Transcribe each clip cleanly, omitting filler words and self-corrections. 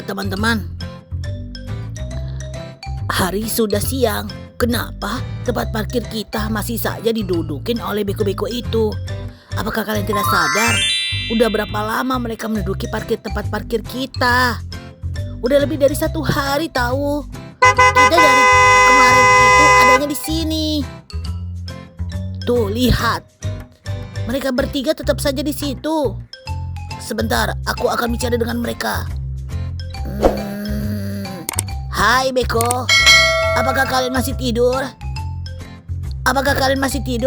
Teman-teman, hari sudah siang. Kenapa tempat parkir kita masih saja didudukin oleh beko-beko itu? Apakah kalian tidak sadar? Udah berapa lama mereka menduduki tempat parkir kita? Udah lebih dari 1 hari tahu. Kita dari kemarin itu adanya di sini. Tuh, lihat. Mereka bertiga tetap saja di situ. Sebentar, aku akan bicara dengan mereka. Hai Beko, apakah kalian masih tidur?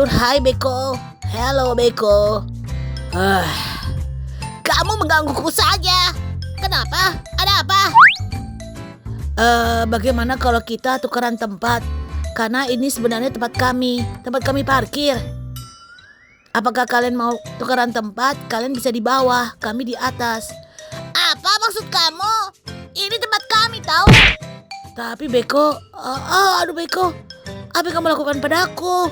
Hai Beko. Halo Beko. Kamu menggangguku saja. Kenapa? Ada apa? Bagaimana kalau kita tukeran tempat? Karena ini sebenarnya tempat kami parkir. Apakah kalian mau tukeran tempat? Kalian bisa di bawah, kami di atas. Apa maksud kamu? Ini tempat kami tahu. Tapi Beko, aduh Beko, apa yang kamu lakukan padaku?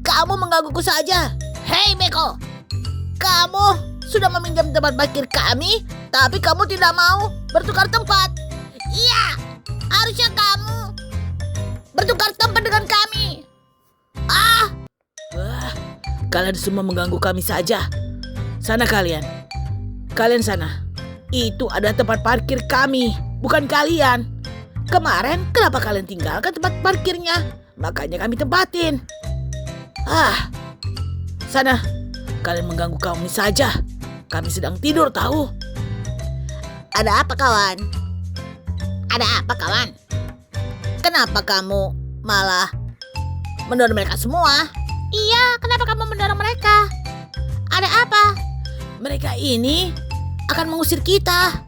Kamu menggangguku saja. Hei Beko, kamu sudah meminjam tempat parkir kami, tapi kamu tidak mau bertukar tempat. Iya, harusnya kamu bertukar tempat dengan kami. Kalian semua mengganggu kami saja. Sana kalian sana. Itu ada tempat parkir kami, bukan kalian. Kemarin kenapa kalian tinggalkan tempat parkirnya? Makanya kami tempatin. Sana, kalian mengganggu kami saja. Kami sedang tidur tahu. Ada apa kawan? Kenapa kamu malah mendorong mereka semua? Iya, kenapa kamu mendorong mereka? Ada apa? Mereka ini akan mengusir kita.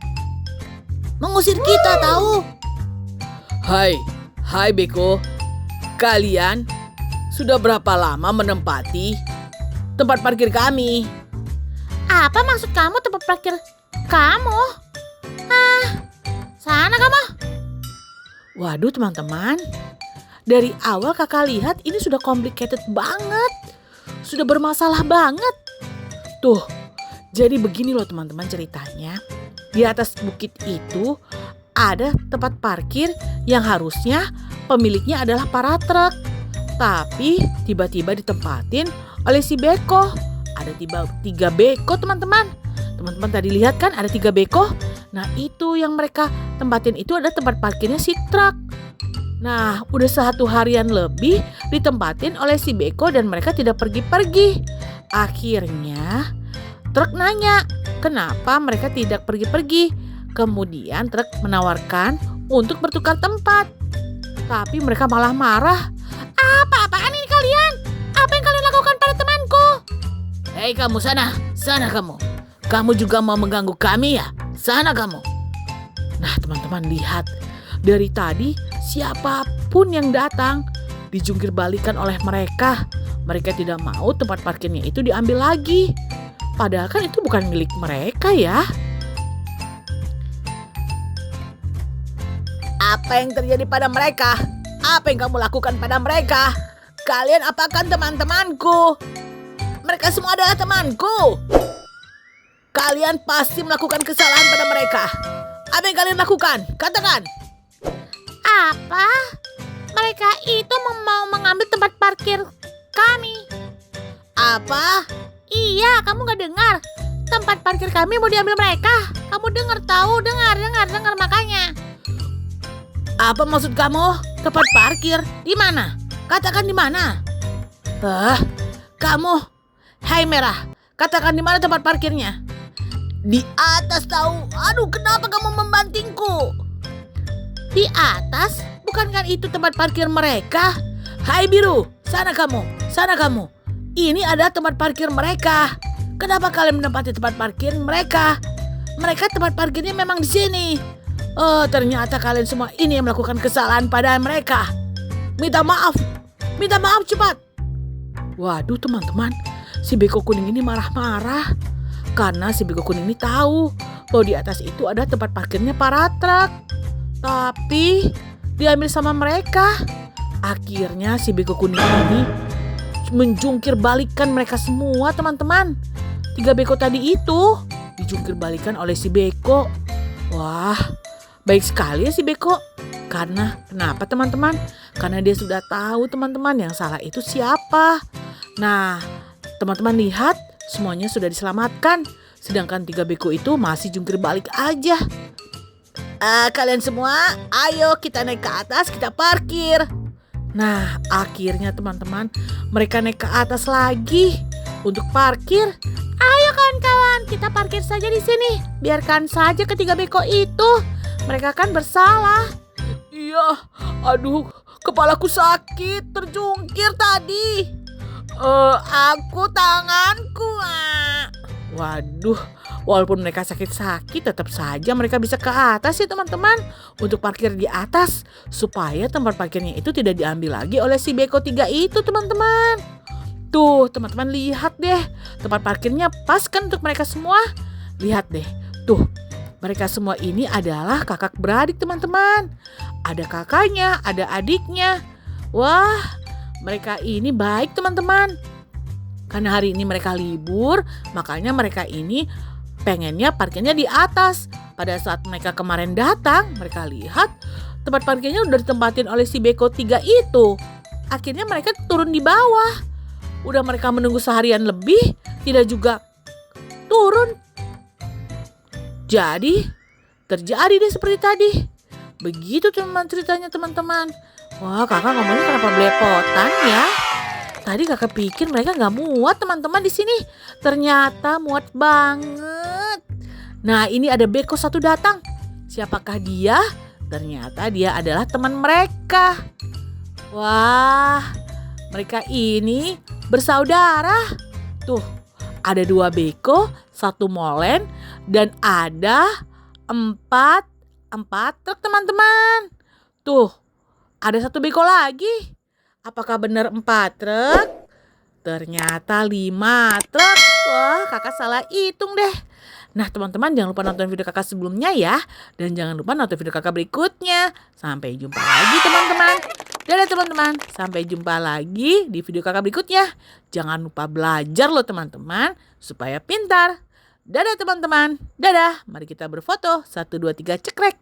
Tahu? Hai Beko. Kalian sudah berapa lama menempati tempat parkir kami? Apa maksud kamu tempat parkir kamu? Sana kamu. Waduh teman-teman, dari awal kakak lihat ini sudah complicated banget. Sudah bermasalah banget. Tuh, jadi begini loh teman-teman ceritanya. Di atas bukit itu ada tempat parkir yang harusnya pemiliknya adalah para truk. Tapi tiba-tiba ditempatin oleh si Beko. Ada 3 Beko teman-teman. Teman-teman tadi lihat kan ada 3 Beko. Nah itu yang mereka tempatin itu ada tempat parkirnya si truk. Nah udah 1 harian lebih ditempatin oleh si Beko dan mereka tidak pergi-pergi. Akhirnya truk nanya kenapa mereka tidak pergi-pergi. Kemudian truk menawarkan untuk bertukar tempat. Tapi mereka malah marah. Apa-apaan ini kalian? Apa yang kalian lakukan pada temanku? Hei kamu sana kamu. Kamu juga mau mengganggu kami ya? Sana kamu. Nah teman-teman lihat. Dari tadi siapapun yang datang dijungkir balikan oleh mereka. Mereka tidak mau tempat parkirnya itu diambil lagi. Padahal kan itu bukan milik mereka ya. Apa yang terjadi pada mereka? Apa yang kamu lakukan pada mereka? Kalian apakan teman-temanku? Mereka semua adalah temanku. Kalian pasti melakukan kesalahan pada mereka. Apa yang kalian lakukan? Katakan. Apa? Mereka itu mau mengambil tempat parkir kami. Apa? Iya, kamu gak dengar. Tempat parkir kami mau diambil mereka. Kamu dengar tahu? Dengar makanya. Apa maksud kamu? Tempat parkir? Di mana? Katakan di mana? Kamu. Hai Merah, katakan di mana tempat parkirnya? Di atas tahu. Aduh, kenapa kamu membantingku? Di atas? Bukankah itu tempat parkir mereka? Hai Biru, sana kamu. Ini ada tempat parkir mereka. Kenapa kalian menempati tempat parkir mereka? Mereka tempat parkirnya memang di sini. Ternyata kalian semua ini yang melakukan kesalahan pada mereka. Minta maaf cepat. Waduh teman-teman, si Beko kuning ini marah-marah. Karena si Beko kuning ini tahu bahwa di atas itu ada tempat parkirnya para truk. Tapi diambil sama mereka. Akhirnya si Beko kuning ini menjungkir balikan mereka semua teman-teman. 3 Beko tadi itu dijungkir balikan oleh si Beko. Wah, baik sekali ya si Beko. Karena kenapa teman-teman? Karena dia sudah tahu teman-teman yang salah itu siapa. Nah, teman-teman lihat semuanya sudah diselamatkan. Sedangkan 3 Beko itu masih jungkir balik aja. Kalian semua, ayo kita naik ke atas, kita parkir. Nah, akhirnya teman-teman, mereka naik ke atas lagi untuk parkir. Ayo kawan-kawan, kita parkir saja di sini. Biarkan saja ketiga Beko itu. Mereka kan bersalah. Iya, aduh, kepalaku sakit, terjungkir tadi. Aku tanganku. Waduh, walaupun mereka sakit-sakit, tetap saja mereka bisa ke atas ya teman-teman. Untuk parkir di atas, supaya tempat parkirnya itu tidak diambil lagi oleh si Beko 3 itu teman-teman. Tuh teman-teman lihat deh, tempat parkirnya pas kan untuk mereka semua. Lihat deh, tuh mereka semua ini adalah kakak beradik teman-teman. Ada kakaknya, ada adiknya. Wah, mereka ini baik teman-teman. Karena hari ini mereka libur, makanya mereka ini pengennya parkirnya di atas. Pada saat mereka kemarin datang, mereka lihat tempat parkirnya udah ditempatin oleh si Beko 3 itu. Akhirnya mereka turun di bawah. Udah mereka menunggu seharian lebih, tidak juga turun. Jadi, terjadi deh seperti tadi. Begitu teman ceritanya teman-teman. Wah, kakak ngomongnya kenapa belepotan ya? Tadi kakak pikir mereka nggak muat teman-teman di sini. Ternyata muat banget. Nah, ini ada Beko 1 datang. Siapakah dia? Ternyata dia adalah teman mereka. Wah, mereka ini bersaudara. Tuh, ada 2 Beko, 1 molen, dan ada 4 truk teman-teman. Tuh, ada 1 Beko lagi. Apakah benar 4 truk? Ternyata 5 truk. Wah, kakak salah hitung deh. Nah teman-teman, jangan lupa nonton video kakak sebelumnya ya. Dan jangan lupa nonton video kakak berikutnya. Sampai jumpa lagi teman-teman. Dadah teman-teman. Sampai jumpa lagi di video kakak berikutnya. Jangan lupa belajar loh teman-teman, supaya pintar. Dadah teman-teman. Dadah. Mari kita berfoto. 1, 2, 3 cekrek.